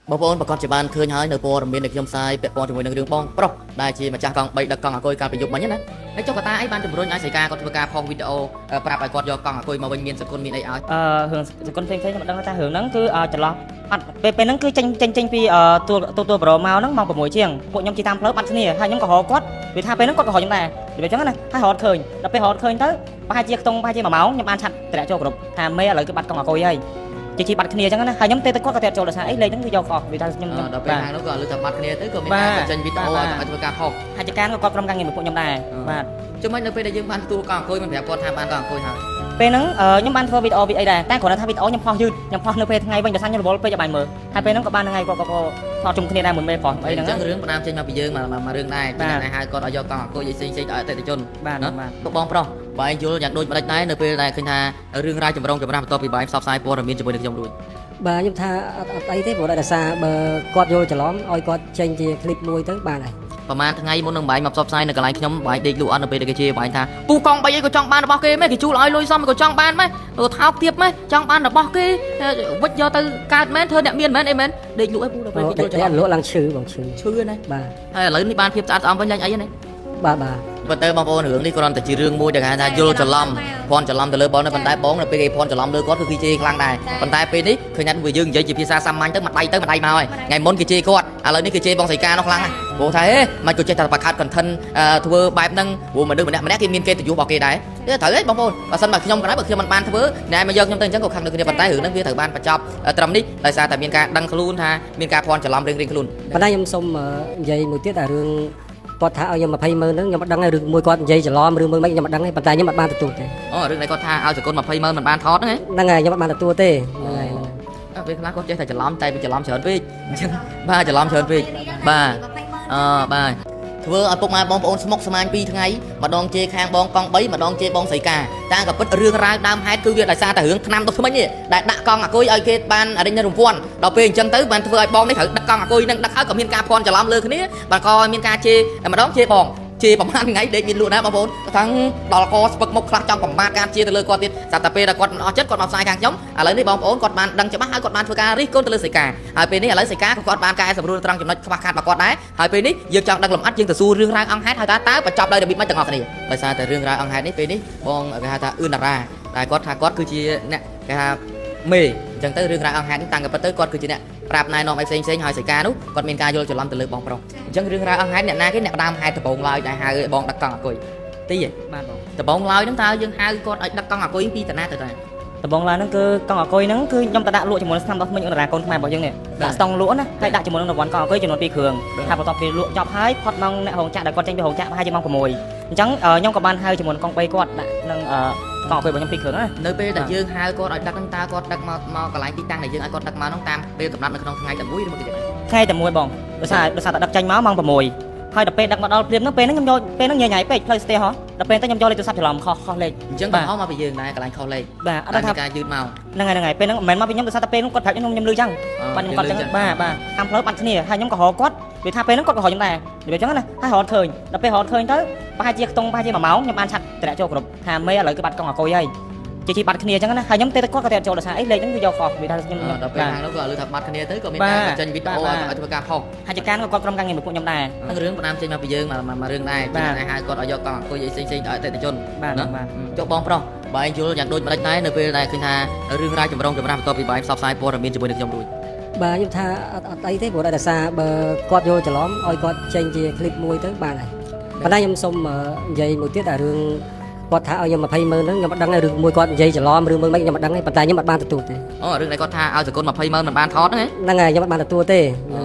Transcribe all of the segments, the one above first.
បងប្អូនប្រកាសជាបានឃើញហើយនៅព័ត៌មានដែលខ្ញុំផ្សាយពាក់ព័ន្ធជាមួយនឹងរឿងបងប្រុសដែលជាម្ចាស់កង់3ដឹកកង់អាគុយកាលពីយប់មិញណាហើយចុះកតាអីបានជំរុញឲ្យសៃការគាត់ធ្វើការផុសវីដេអូប្រាប់ឲ្យគាត់យកកង់អាគុយមកវិញមានសគុណមានអីឲ្យរឿងសគុណផ្សេងៗខ្ញុំមិនដឹងថារឿងហ្នឹងគឺចន្លោះអត់ពេលហ្នឹងគឺចេញពីទូប្រូមកហ្នឹងម៉ោង6ជាងពួកខ្ញុំជិះតាមផ្លូវបាត់គ្នាហើយខ្ញុំក៏រកគាត់វាថាពេលហ្នឹងគាត់ក៏រកខ្ញុំដែរនិយាយចឹងណាហើយរត់ឃើញដល់ពេលរត់ឃើញទៅប្រហែលជា1ម៉ោងខ្ញុំបានឆាត់តម្រាក់ចូលគ្រប់ថាមេឥឡូវគឺបាត់កង់អាគុយហើយជិះបាត់គ្នាចឹងណាហើយខ្ញុំទៅគាត់ក៏ចូលដល់ថាអីលេខហ្នឹងវាយកខុសវាថាខ្ញុំដល់ពេលខាងនោះក៏លើថាបាត់គ្នាទៅក៏មានការចេញវីដេអូឲ្យធ្វើការផុសហើយចការក៏គាត់ក្រុមការងារមួយពួកខ្ញុំដែរបាទជុំវិញនៅពេលដែលយើងបានទទួលកង់អាគុយមិនប្រាប់គាត់ថាបានកង់អាគុយហើយពេលហ្នឹងខ្ញុំបានធ្វើវីដេអូពីអីដែរតែគ្រាន់តែថាវីដេអូខ្ញុំផុសយឺតខ្ញុំផុសនៅពេលថ្ងៃវិញដោយសារខ្ញុំរវល់ពេកឲ្យបានមើលហើយពេលហ្នឹងក៏បានថ្ងៃគាត់ក៏ថតជុំគ្នាដែរមុនមេផុសអីហ្នឹងអញ្ចឹងរឿងផ្ដើមចេញមកពីយើងមករឿងដែរតែហៅគាត់ឲ្យយកកង់អាគុយឲ្យផ្សេងៗឲ្យអតិថិជនបាទទុកបងប្រុសបើឯងយល់យ៉ាងដូចម្ដេចដែរនៅពេលដែលឃើញថារឿងរ៉ាវចម្រុងចម្រាស់បន្ទាប់ពីបាយផ្សព្វផ្សាយព័ត៌មានជាមួយនឹងខ្ញុំរួចបាទខ្ញុំថាអត់អីទេព្រោះដោយសារបើគាត់យល់ច្រឡំឲ្យគាត់ចេញជាคลิปមួយទៅបានហើយប្រហែលថ្ងៃមុននឹងបាយមកផ្សព្វផ្សាយនៅកន្លែងខ្ញុំបាយដេកលក់អត់នៅពេលដែលគេជេរបាយថាពូកង់3អីក៏ចង់បានរបស់គេមែនគេជួលឲ្យលុយសមក៏ចង់បានមែនថោកទៀតមែនចង់បានរបស់គេវិចយកទៅកើតមែនធ្វើអ្នកមានមែនអីមែនដេកលក់ឲ្យពូដល់ពេលគេជួលច្រឡំលក់ឡើងឈឺបងឈឺណាបាទហើយឥឡូវនេះបានភាពស្អាតស្អំវិញឡើងអីហ្នឹងបាទប៉ុន្តែបងប្អូនរឿងនេះគ្រាន់តែជារឿងមួយដែលគេថាយល់ច្រឡំភ័ន្តច្រឡំទៅលើបងនៅប៉ុន្តែបងនៅពេលគេភ័ន្តច្រឡំលើគាត់គឺគេជេរខ្លាំងដែរប៉ុន្តែពេលនេះឃើញថាយើងនិយាយជាភាសាសាមញ្ញទៅមួយដៃមកហើយថ្ងៃមុនគេជេរគាត់ឥឡូវនេះគេជេរបងសៃការនោះខ្លាំងណាស់ព្រោះថាហេមិនក៏ចេះតែបង្កើត content ធ្វើបែបហ្នឹងព្រោះមនុស្សម្នាក់គេមានកិត្តិយសរបស់គេដែរត្រូវហីបងប្អូនបើសិនមកខ្ញុំក៏ដែរបើខ្ញុំមិនបានធ្វើណែមកយកខ្ញុំទៅអញ្ចឹងក៏ខឹងដូចគ្នាប៉ុន្តែរឿងហ្នឹងវាត្រូវបានបញ្ចប់ត្រឹមនេះដោយសារតែមានការដឹងខ្លួនថាមានការភ័ន្តច្រឡំរៀងៗខ្លួនប៉ុន្តែខ្ញុំសូមនិយាយមួយទៀតថារឿងគាត់ថាឲ្យខ្ញុំ200000ហ្នឹងខ្ញុំមិនដឹងរឿងមួយគាត់និយាយច្រឡំរឿងមួយមិនខ្ញុំមិនដឹងទេប៉ុន្តែខ្ញុំមិនបានទទួលទេអូរឿងនេះគាត់ថាឲ្យសកុន20000មិនបានថតហ្នឹងហើយខ្ញុំមិនបានទទួលទេហ្នឹងហើយពេលខ្លះគាត់ចេះតែច្រឡំតែវាច្រឡំច្រើនពេកអញ្ចឹងបាទច្រឡំច្រើនពេកបាទបាទធ្វើឲ្យពុកម៉ែបងប្អូនស្មុកស្មាញ2ថ្ងៃម្ដងជេរខាងបងកង់3ម្ដងជេរបងស្រីកាតែក៏ពិតរឿងរ៉ាវដើមហេតុគឺវាដោយសារតែរឿងឆ្នាំទុកថ្មិញនេះដែលដាក់កង់អាគុយឲ្យគេបានអរិញរង្វាន់ដល់ពេលអញ្ចឹងទៅបានធ្វើឲ្យបងនេះត្រូវដឹកកង់អាគុយនឹងដឹកហើយក៏មានការភ័ន្តច្រឡំលើគ្នាបានក៏មានការជេរម្ដងជេរបងជេរប្រហែលថ្ងៃដេកមានលក់ណាបងប្អូនទាំងដល់កស្ពឹកមុខខ្លះចង់បំបត្តិការជេរទៅលើគាត់ទៀតស្រាប់តែពេលដែលគាត់មិនអស់ចិត្តគាត់មកផ្សាយខាងខ្ញុំឥឡូវនេះបងប្អូនគាត់បានដឹងច្បាស់ហើយគាត់បានធ្វើការរិះគន់ទៅលើសៃការហើយពេលនេះឥឡូវសៃការក៏គាត់បានកែសម្រួលត្រង់ចំណុចខ្វះខាតរបស់គាត់ដែរហើយពេលនេះយើងចង់ដឹងលម្អិតយើងទៅសួររឿងរ៉ាវអង្គហេតុហើយតើបញ្ចប់ដោយរបៀបម៉េចទាំងអស់គ្នាដោយសារតែរឿងរ៉ាវអង្គហេតុនេះពេលនេះបងគេហៅថាអឿនតារាតែគាត់ថាគាត់គឺជាអ្នកគេថាមេអញ្ចឹងទៅរឿងរ៉ាវអង្គហេតុនេះតាំងពីពិតទៅគាត់គឺជាអ្នកប្រាប់ណែនាំឲ្យផ្សេងហើយសៃការនោះគាត់មានការយល់ច្រឡំទៅលើបងប្រុសអញ្ចឹងរឿងរ៉ាវអង្គហេតុអ្នកណាគេអ្នកដើមហេតុដំបងឡើយដែលហៅឲ្យបងដឹកកង់អាគុយទីបាទបងដំបងឡើយហ្នឹងតើយើងហៅគាត់ឲ្យដឹកកង់អាគុយពីតាណាទៅតាដំបងឡើយហ្នឹងគឺកង់អាគុយហ្នឹងគឺខ្ញុំទៅដាក់លក់ជាមួយឆ្នាំដោះមិញអន្តរាកូនខ្មែររបស់យើងនេះដាក់ស្តង់លក់ណាហើយដាក់ជាមួយនឹងរង្វាន់កង់អាគុយចំនួន2គ្រឿងហើយបន្ទាប់ពីលក់ចប់ហើយផុតម៉ោងអ្នករោងចក្រដែលគាត់ចេញពីរោងចក្រប្រហែលជាម៉ោង6អញ្ចឹងខ្ញុំក៏បានហៅជាមួយនឹងកង់3គាត់ដាក់នឹងកង់អាគុយរបស់ខ្ញុំ2គ្រឿងណានៅពេលដែលយើងហៅគាត់ឲ្យដឹកហ្នឹងតើគាត់ដឹកមកកន្លែងទីតាំងដែលយើងឲ្យគាត់ដឹកមកហ្នឹងតាមពេលកំណត់នៅក្នុងថ្ងៃតែមួយឬមួយទៀតថ្ងៃតែមួយបងដោយសារតែដឹកចេញមកម៉ោង6ហើយដល់ពេលដឹកមកដល់ព្រាមហ្នឹងពេលហ្នឹងខ្ញុំយកពេលហ្នឹងញ៉ៃពេកផ្លូវស្ទះហ៎ដល់ពេលទៅខ្ញុំយកលេខទូរស័ព្ទច្រឡំខុសលេខអញ្ចឹងកំហុសមកពីយើងដែរកន្លែងខុសលេខបាទអត់ថាការយឺតមកហ្នឹងហើយពេលហ្នឹងមិនមែនមកពីខ្ញុំដោយសារតែពេលហ្នឹងគាត់ប្រាប់ខ្ញុំលឺចឹងបាទខ្ញុំគាត់ចឹងបាទតាមផ្លូវបាត់គ្នាហើយខ្ញុំក៏រកគាត់វាថាពេលហ្នឹងគាត់ក៏រកខ្ញុំដែរនិយាយចឹងណាហើយរត់ឃើញដល់ពេលរត់ឃើញទៅប្រហែលជា1ម៉ោងខ្ញុំបានឆាត់តម្រាក់ចូលគ្រប់ថាមេឥឡូវគឺបាត់កង់អាគុយហើយជិះបាត់គ្នាចឹងណាហើយខ្ញុំទៅគាត់ក៏ចូលដល់ថាអីលេខហ្នឹងវាយកខុសវាថាខ្ញុំដល់ពេលខាងនោះក៏លើថាបាត់គ្នាទៅក៏មានការចេញវីដេអូឲ្យធ្វើការផុសហើយចការក៏គាត់ក្រុមការងារមួយពួកខ្ញុំដែរហ្នឹងរឿងផ្ដើមចេញមកពីយើងមករឿងដែរតែហៅគាត់ឲ្យយកកង់អាគុយឲ្យផ្សេងៗឲ្យអតិថិជនបាទចុះបងប្រុសបើឯងយល់យ៉ាងដូចម្ដេចដែរនៅពេលដែលឃើញថារឿងរ៉ាវចម្រុងចម្រាស់បន្ទាប់ពីបាយផ្សព្វផ្សាយព័ត៌មានជាមួយនឹងខ្ញុំរួចបាទខ្ញុំថាអត់អីទេព្រោះដោយសារបើគាត់យល់ច្រឡំឲ្យគាត់ចេញជាคลิปមួយទៅបានហើយប៉ុន្តែខ្ញុំសូមនិយាយមួយទៀតថារឿងគាត់ថាឲ្យខ្ញុំ200000ហ្នឹងខ្ញុំមិនដឹងរឿងមួយគាត់និយាយច្រឡំរឿងមួយមិនខ្ញុំមិនដឹងទេប៉ុន្តែខ្ញុំមិនបានទទួលទេអូរឿងនេះគាត់ថាឲ្យសកុន20000មិនបានថតហ្នឹងហើយខ្ញុំមិនបានទទួលទេហ្នឹង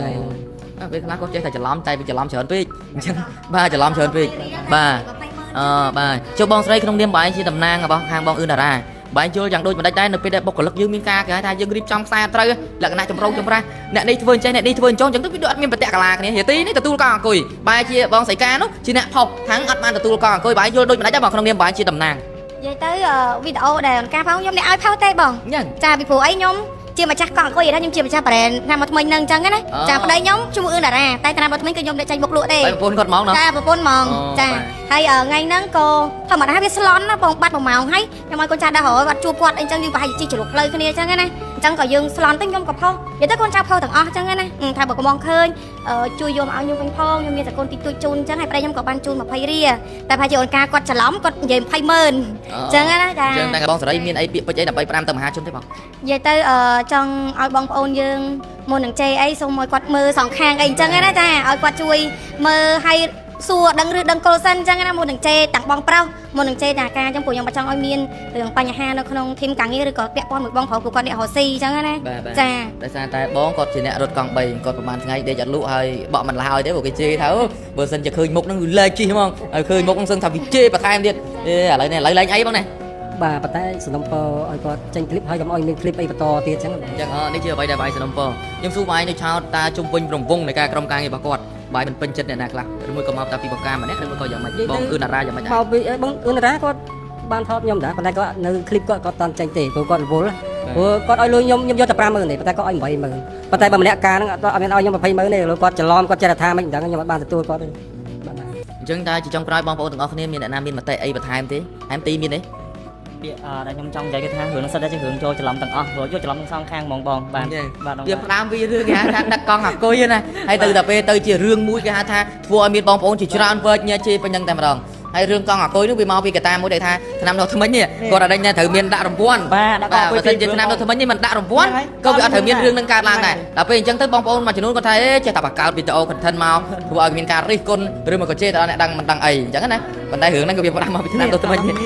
ហើយពេលខ្លះគាត់ចេះតែច្រឡំតែវាច្រឡំច្រើនពេកអញ្ចឹងបាទច្រឡំច្រើនពេកបាទបាទចុះបងស្រីក្នុងនាមបងឯងជាតំណាងរបស់ខាងបងអឿនតារាបងយល់យ៉ាងដូចម្ដេចដែរនៅពេលដែលបុគ្គលិកយើងមានការគេថាយើងរៀបចំខ្សែត្រូវលក្ខណៈចម្រុងចម្រាស់អ្នកនេះធ្វើអញ្ចឹងអ្នកនេះធ្វើអញ្ចឹងអញ្ចឹងទៅវាអត់មានប្រតិកាឡាគ្នាហេទីនេះទទួលកង់អាគុយបាយជាបងសៃការនោះជាអ្នកផុសខាងអត់បានទទួលកង់អាគុយបាយយល់ដូចម្ដេចដែរបងក្នុងនាមបងជាតំណាងនិយាយទៅវីដេអូដែលការផងខ្ញុំអ្នកឲ្យផុសទេបងចាពីព្រោះអីខ្ញុំជាម្ចាស់កង់អាគុយថាខ្ញុំជាម្ចាស់ប្រេនតាមមកថ្មីហ្នឹងអញ្ចឹងណាចាប្តីខ្ញុំឈ្មោះអឿនតារាតែតាមមកថ្មីគឺខ្ញុំអ្នកចាញ់បុកលក់ទេប្រពន្ធគាត់ហ្មងចាប្រពន្ធហ្មងចាហើយថ្ងៃហ្នឹងក៏ធម្មតាវាស្លន់ណាបងបាត់1ម៉ោងហើយខ្ញុំឲ្យកូនចាស់ដើររហូតគាត់ជួបគាត់អីចឹងយើងប្រហែលជាជីជ្រុកផ្លូវគ្នាអញ្ចឹងណាអ ចឹងក៏យើងស្លន់ទៅខ្ញុំក៏ផុសនិយាយទៅកូនចៅផុសទាំងអស់ចឹងណាថាបើកំងឃើញជួយយកមកឲ្យខ្ញុំវិញផងខ្ញុំមានសកូនតិចតួចជូនចឹងហើយប្តីខ្ញុំក៏បានជូន20រៀលតែប្រហែលជាអូនកាគាត់ច្រឡំគាត់និយាយ200000ចឹងណាចា ចឹងតែបងសេរីមានអីពាក្យពេចន៍អីដើម្បី5ទៅមហាជនទេបង និយាយទៅចង់ឲ្យបងប្អូនយើងមុននឹងជេរអីសូមឲ្យគាត់មើលសងខាងអីចឹងណាចាឲ្យគាត់ជួយមើលឲ្យសួរដឹងឬដឹងកុលសិនចឹងណាមុននឹងជេរទាំងបងប្រុសមុននឹងជេរតាការចឹងពួកខ្ញុំមិនចង់ឲ្យមានរឿងបញ្ហានៅក្នុងធីមការងារឬក៏ពាក់ព័ន្ធមួយបងប្រុសគាត់អ្នករស់ស៊ីចឹងណាចា ដោយសារតែបងគាត់ជាអ្នករត់កង់3គាត់ប្រហែលថ្ងៃដេកអត់លក់ហើយបក់មិនឡាហើយទេព្រោះគេជេរថាបើសិនជាឃើញមុខហ្នឹងលេខជីហ្មងហើយឃើញមុខហ្នឹងសឹងថាវាជេរបន្ថែមទៀតឥឡូវនេះឥឡូវលេងអីបងណា បាទប៉ុន្តែសំណុំពរឲ្យគាត់ចេញคลิปហើយកុំឲ្យមានคลิปអីបន្តទៀតចឹង ចឹងនេះជាអ្វីដែលបាយសនំពខ្ញុំសួរបាយនៅឆោតតាជុំវិញរង្វង់នៃការក្រុមការងាររបស់គាត់បាយមិនពេញចិត្តអ្នកណាខ្លះឬមួយក៏មកតាពីបកការម្នាក់ឬមួយក៏យ៉ាងម៉េចបងគឺតារាយ៉ាងម៉េចដែរ មកពីបងអ៊ុនរ៉ាគាត់បានថតខ្ញុំដែរប៉ុន្តែគាត់នៅคลิปគាត់អត់ចេញទេព្រោះគាត់រវល់ព្រោះគាត់ឲ្យលុយខ្ញុំយកតែ50000ទេប៉ុន្តែគាត់ឲ្យ80000ប៉ុន្តែបើម្នាក់ការហ្នឹងអត់មានឲ្យខ្ញុំ20000ទេគាត់ច្រឡំគាត់ចេះតែថាមិនដឹងខ្ញុំអត់បានទទួលគាត់ទេបាទ អញ្ចឹងតើជាចុងក្រោយបងប្អូនទាំងអស់គ្នាមានអ្នកណាមានមតិអីបន្ថែមទេហែមទីមានទេ ពាក្យដែលខ្ញុំចង់និយាយគឺថារឿងនេះសិតតែជារឿងចូលច្រឡំទាំងអស់ព្រោះយកច្រឡំទាំងសងខាងហ្មងបងបាទ វាផ្ដើមវារឿងគេហៅថាដឹកកង់អាគុយណាហើយទៅតែពេលទៅជារឿងមួយគេហៅថាធ្វើឲ្យមានបងប្អូនជាច្រើនវែកញ៉ាជេរពេញហ្នឹងតែម្ដងហើយរឿងកង់អាគុយនោះវាមកពីកត្តាមួយដែលថាឆ្នាំនោះថ្មិញនេះគាត់អត់ដេញថាត្រូវមានដាក់រង្វាន់ បាទដាក់កង់ បើសិនជាឆ្នាំនោះថ្មិញនេះមិនដាក់រង្វាន់ក៏វាអត់ត្រូវមានរឿងនឹងកើតឡើងដែរដល់ពេលអញ្ចឹងទៅបងប្អូនមួយចំនួនគាត់ថាចេះតែបង្កើតវីដេអូ content មកធ្វើឲ្យមានការរិះគន់ឬមកក៏ជេរដល់អ្នកដឹងមិនដឹងអីអញ្ចឹងណាប៉ុន្តែរឿងហ្នឹងក៏វាផ្ដើមមកពីឆ្នាំនោះថ្មិញនេះ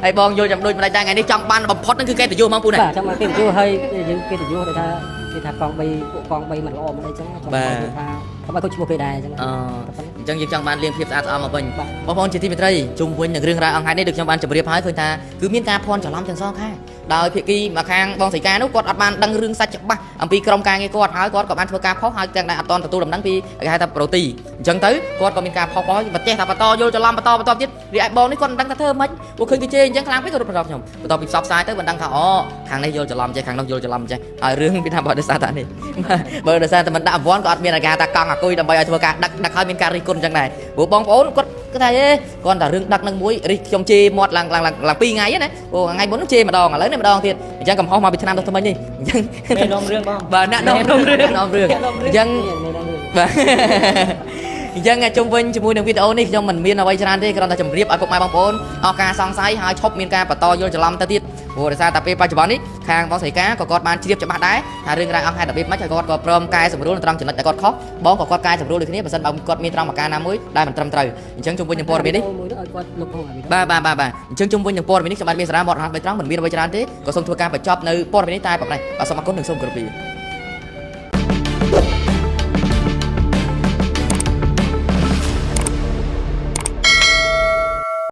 ហើយបងយល់ចាំដូចម្ដេចដែរថ្ងៃនេះចង់បានបំផុតហ្នឹងគឺគេទៅយល់មកពូណា បាទចាំមកគេទៅយល់ហើយយើងគេទៅយល់ថាគេថាកង់3ពួកកង់3មិនល្អមិនអីចឹងគាត់ថាគាត់ឈ្មោះគេដែរអញ្ចឹង អញ្ចឹងយើងចង់បានលៀងភាពស្អាតស្អំមកវិញបងប្អូនជាទីមេត្រីជុំវិញនឹងរឿងរ៉ាវអង្គហេតុនេះដូចខ្ញុំបានជម្រាបហើយឃើញថាគឺមានការភ័ន្តច្រឡំទាំងសងខាងដោយភាគីមកខាងបងសីកានោះគាត់អត់បានដឹងរឿងសាច់ច្បាស់អំពីក្រុមការងារគាត់ហើយគាត់ក៏បានធ្វើការផុសហើយទាំងតែអត់តទទួលដំណឹងពីគេហៅថាប្រូទីអញ្ចឹងទៅគាត់ក៏មានការផុសបើចេះថាបន្តយល់ច្រឡំបន្តទៀតរីឯបងនេះគាត់មិនដឹងថាធ្វើម៉េចពួកឃើញគេជេរអញ្ចឹងខ្លាំងពេកក៏រត់បន្តខ្ញុំបន្តពីផ្សព្វផ្សាយទៅមិនដឹងថាអូខាងនេះយល់ច្រឡំចេះខាងនោះយល់ច្រឡំចេះហើយរឿងវាថាបើដោយសារតែនេះបើដោយសារតែមិនដាក់អង្វាន់ក៏អត់មានអាការថាកង់អាគុយដើម្បីឲ្យធ្វើការដឹកហើយមានការរិះគន់អញ្ចឹងដែរព្រោះបងប្អូនគាត់ថាគាត់តែរឿងដឹកនឹងមួយរិះខ្ញុំជេរមាត់ឡើង2ថ្ងៃណាព្រោះថ្ងៃមុនជេរម្ដងឥឡូវនេះម្ដងទៀតអញ្ចឹងកំហុសមកពីឆ្នាំថ្មីនេះអញ្ចឹង មាននំរឿងបង បាទអ្នកនំរឿងអញ្ចឹងបាទអញ្ចឹងជុំវិញជាមួយនឹងវីដេអូនេះខ្ញុំមិនមានអ្វីច្រើនទេគ្រាន់តែជម្រាបឲ្យពុកម៉ែបងប្អូនអស់ការសង្ស័យហើយឈប់មានការបន្តយល់ច្រឡំទៅទៀតព្រោះដោយសារតែពេលបច្ចុប្បន្ននេះខាងបងស្រីកាក៏គាត់បានជ្រាបច្បាស់ដែរថារឿងរ៉ាវអង្គហេតុរបៀបម៉េចហើយគាត់ក៏ព្រមកែសម្រួលត្រង់ចំណុចដែលគាត់ខុសបងក៏គាត់កែសម្រួលដូចគ្នាបើសិនបើគាត់មានត្រង់ប្រការណាមួយដែលមិនត្រឹមត្រូវអញ្ចឹងជុំវិញនឹងព័ត៌មាននេះបាទអញ្ចឹងជុំវិញនឹងព័ត៌មាននេះខ្ញុំបានមានសារៈមករហ័សបីត្រង់មិនមានអ្វីច្រើនទេក៏សូមធ្វើការបញ្ចប់នៅព័ត៌មាននេះតែប៉ុណ្ណេះបាទសូមអរគុណនិងសូមគោរពលា